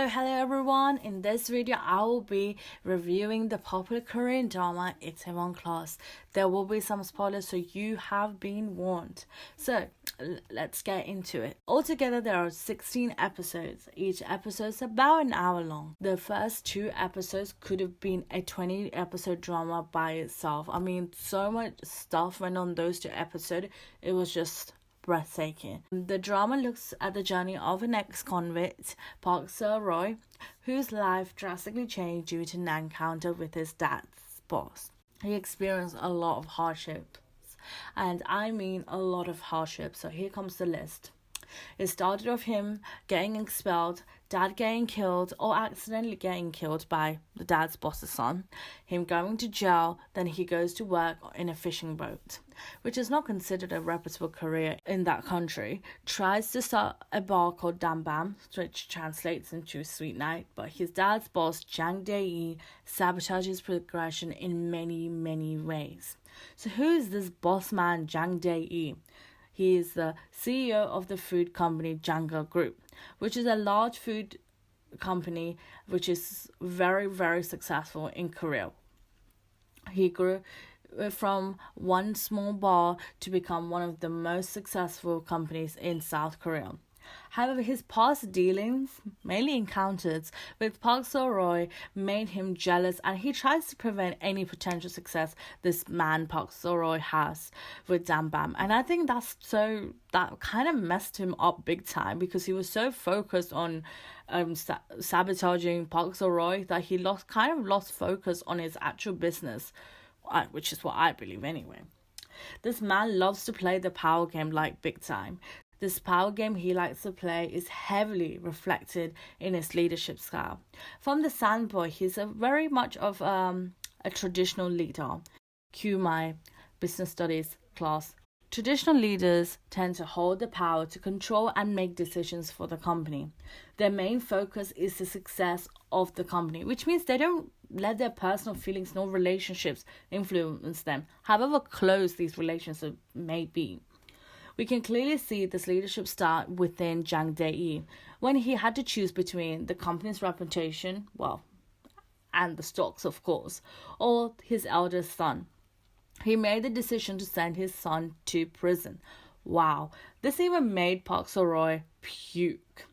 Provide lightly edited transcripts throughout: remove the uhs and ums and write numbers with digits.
Hello everyone. In this video, I will be reviewing the popular Korean drama Itaewon Class. There will be some spoilers, so you have been warned. So, let's get into it. Altogether, there are 16 episodes. Each episode is about an hour long. The first 2 episodes could have been a 20-episode drama by itself. I mean, so much stuff went on those 2 episodes. It was just breathtaking. The drama looks at the journey of an ex-convict, Park Seo-roy, whose life drastically changed due to an encounter with his dad's boss. He experienced a lot of hardships, and I mean a lot of hardships, so here comes the list. It started with him getting expelled, dad getting killed or accidentally getting killed by the dad's boss's son, him going to jail, then he goes to work in a fishing boat, which is not considered a reputable career in that country, tries to start a bar called Dambam, which translates into Sweet Night, but his dad's boss, Jang Dae-yi, sabotages progression in many ways. So who is this boss man, Jang Dae-yi? He is the CEO of the food company Jangga Group, which is a large food company which is very successful in Korea. He grew from one small bar to become one of the most successful companies in South Korea. However, his past dealings, mainly encounters with Park Seo-roy, made him jealous, and he tries to prevent any potential success this man Park Seo-roy has with Dambam. And I think that kind of messed him up big time, because he was so focused on sabotaging Park Seo-roy that he lost focus on his actual business, which is what I believe anyway. This man loves to play the power game like big time. This power game he likes to play is heavily reflected in his leadership style. From the standpoint, he's very much of a traditional leader. Cue my business studies class. Traditional leaders tend to hold the power to control and make decisions for the company. Their main focus is the success of the company, which means they don't let their personal feelings nor relationships influence them, however close these relationships may be. We can clearly see this leadership style within Jang Dae-yi when he had to choose between the company's reputation, and the stocks, of course, or his eldest son. He made the decision to send his son to prison. Wow, this even made Park Seo-roy puke.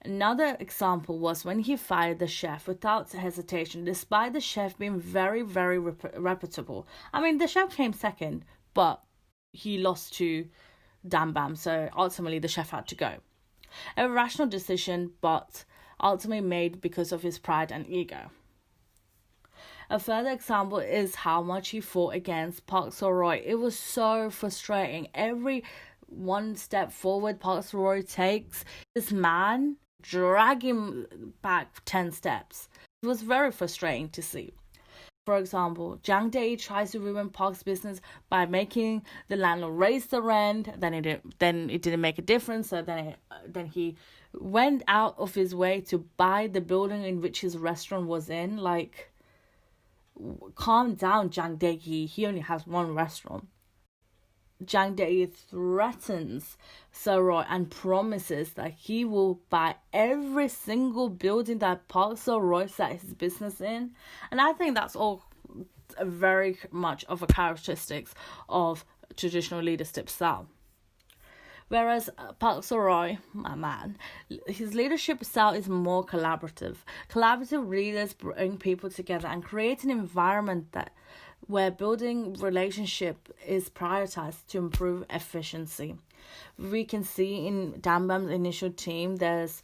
Another example was when he fired the chef without hesitation, despite the chef being very reputable. I mean, the chef came second, but he lost to Dambam, so ultimately the chef had to go. A rational decision, but ultimately made because of his pride and ego. A further example is how much he fought against Park Seo-roy. It was so frustrating. Every one step forward Park Seo-roy takes, this man drag him back 10 steps. It was very frustrating to see. For example, Jang Dae tries to ruin Park's business by making the landlord raise the rent. Then it didn't make a difference. So then he went out of his way to buy the building in which his restaurant was in. Like, calm down, Jang Dae. He only has one restaurant. Jang Dae threatens Seo-roy and promises that he will buy every single building that Park Seo-roy set his business in. And I think that's all very much of a characteristics of traditional leadership style. Whereas Park Seo-roy, my man, his leadership style is more collaborative. Collaborative leaders bring people together and create an environment where building relationship is prioritized to improve efficiency. We can see in Dambam's initial team, there's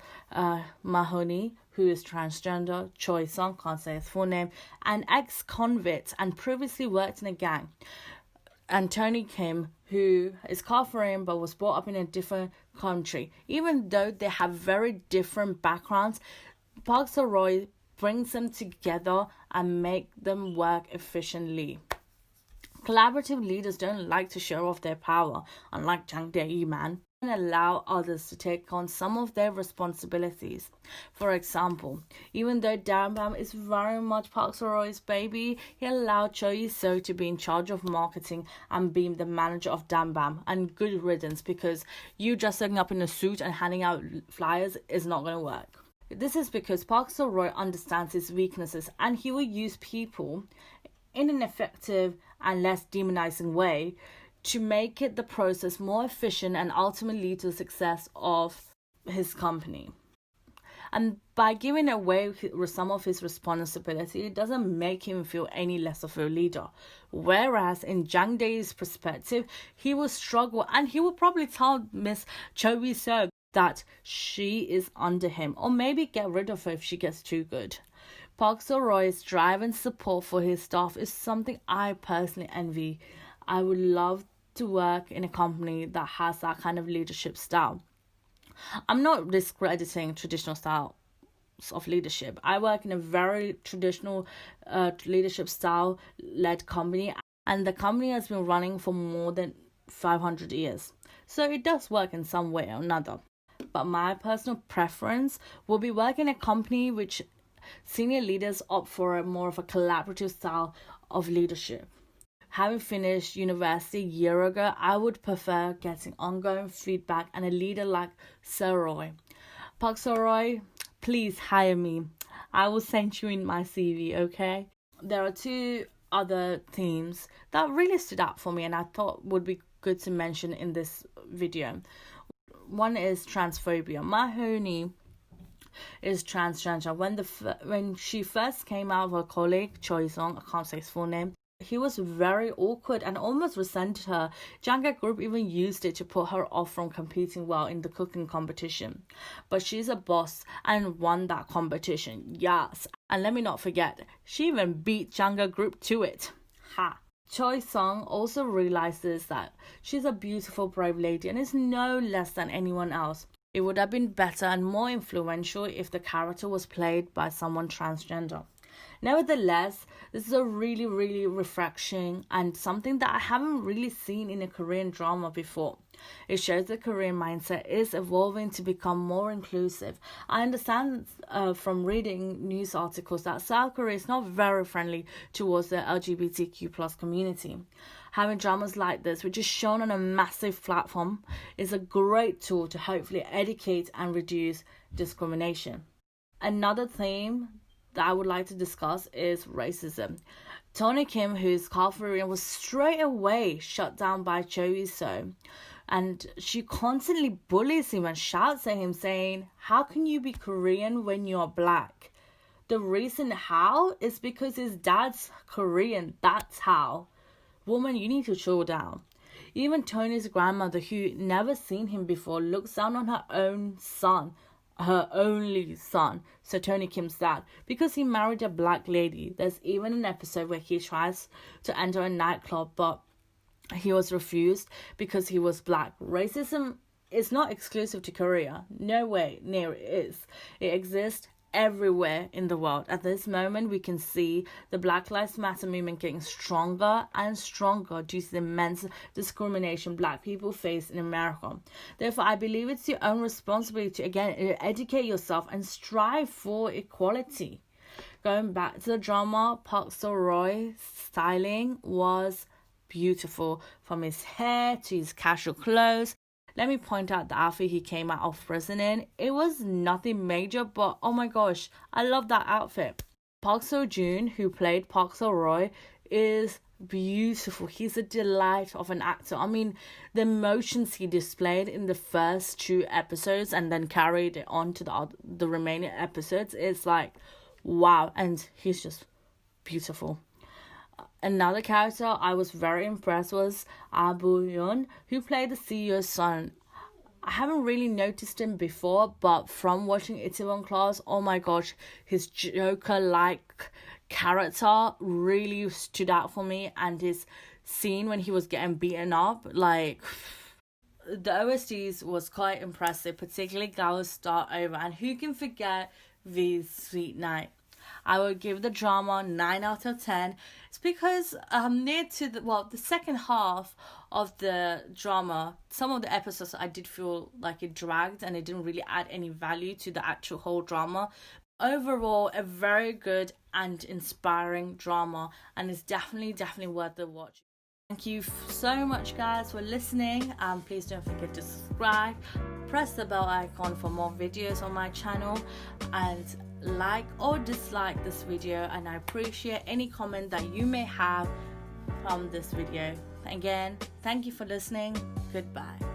Mahoney, who is transgender, Choi Sung, can't say his full name, an ex-convict and previously worked in a gang, and Tony Kim, who is Korean but was brought up in a different country. Even though they have very different backgrounds, Park Seo-roy brings them together and make them work efficiently. Collaborative leaders don't like to show off their power, unlike Jang Dae-yi, man, and allow others to take on some of their responsibilities. For example, even though Dambam is very much Park Seo-roy's baby, he allowed Cho Yi-seo to be in charge of marketing and be the manager of Dambam, and good riddance, because you dressing up in a suit and handing out flyers is not going to work. This is because Park Seo-roy understands his weaknesses, and he will use people in an effective and less demonizing way to make it the process more efficient and ultimately lead to the success of his company. And by giving away some of his responsibility, it doesn't make him feel any less of a leader. Whereas in Jang Dae's perspective, he will struggle, and he will probably tell Miss Cho Wi-seo that she is under him, or maybe get rid of her if she gets too good. Park Seo-roy's drive and support for his staff is something I personally envy. I would love to work in a company that has that kind of leadership style. I'm not discrediting traditional styles of leadership. I work in a very traditional leadership style led company, and the company has been running for more than 500 years. So it does work in some way or another. But my personal preference will be working in a company which senior leaders opt for a more of a collaborative style of leadership. Having finished university a year ago, I would prefer getting ongoing feedback and a leader like Seo-roy. Park Seo-roy, please hire me. I will send you in my CV, okay? There are two other themes that really stood out for me and I thought would be good to mention in this video. One is transphobia. My Honey is transgender. When she first came out of her colleague, Choi Song, I can't say his full name, he was very awkward and almost resented her. Janga Group even used it to put her off from competing well in the cooking competition. But she's a boss and won that competition, yes. And let me not forget, she even beat Janga Group to it. Ha! Choi Song also realizes that she's a beautiful, brave lady and is no less than anyone else. It would have been better and more influential if the character was played by someone transgender. Nevertheless, this is a really, really refreshing and something that I haven't really seen in a Korean drama before. It shows the Korean mindset is evolving to become more inclusive. I understand from reading news articles that South Korea is not very friendly towards the LGBTQ plus community. Having dramas like this, which is shown on a massive platform, is a great tool to hopefully educate and reduce discrimination. Another theme that I would like to discuss is racism. Tony Kim, who's half Korean, was straight away shut down by Cho Wi-seo, and she constantly bullies him and shouts at him saying, "How can you be Korean when you're black?" The reason how is because his dad's Korean, that's how. Woman, you need to chill down. Even Tony's grandmother, who never seen him before, looks down on her own son, her only son, so Tony Kim's dad, because he married a black lady. There's even an episode where he tries to enter a nightclub, but he was refused because he was black. Racism is not exclusive to Korea. No way near it is. It exists everywhere in the world. At this moment, we can see the Black Lives Matter movement getting stronger and stronger due to the immense discrimination black people face in America. Therefore, I believe it's your own responsibility to, again, educate yourself and strive for equality. Going back to the drama, Park Seo-roy's styling was beautiful, from his hair to his casual clothes. Let me point out the outfit he came out of prison in. It was nothing major, but oh my gosh, I love that outfit. Park Seo-joon, who played Park Seo-roy, is beautiful. He's a delight of an actor. I mean, the emotions he displayed in the first 2 episodes and then carried it on to the remaining episodes is like, wow. And he's just beautiful. Another character I was very impressed was Ah Bo-yeon, who played the CEO's son. I haven't really noticed him before, but from watching Itaewon Class, oh my gosh, his Joker-like character really stood out for me, and his scene when he was getting beaten up, like, the OSTs was quite impressive, particularly Gala's Start Over, and who can forget V's Sweet Night. I would give the drama 9 out of 10. It's because near to the second half of the drama, some of the episodes I did feel like it dragged and it didn't really add any value to the actual whole drama. Overall, a very good and inspiring drama, and it's definitely worth the watch. Thank you so much, guys, for listening. Please don't forget to subscribe. press the bell icon for more videos on my channel, and like or dislike this video, and I appreciate any comment that you may have from this video. Again, thank you for listening. Goodbye.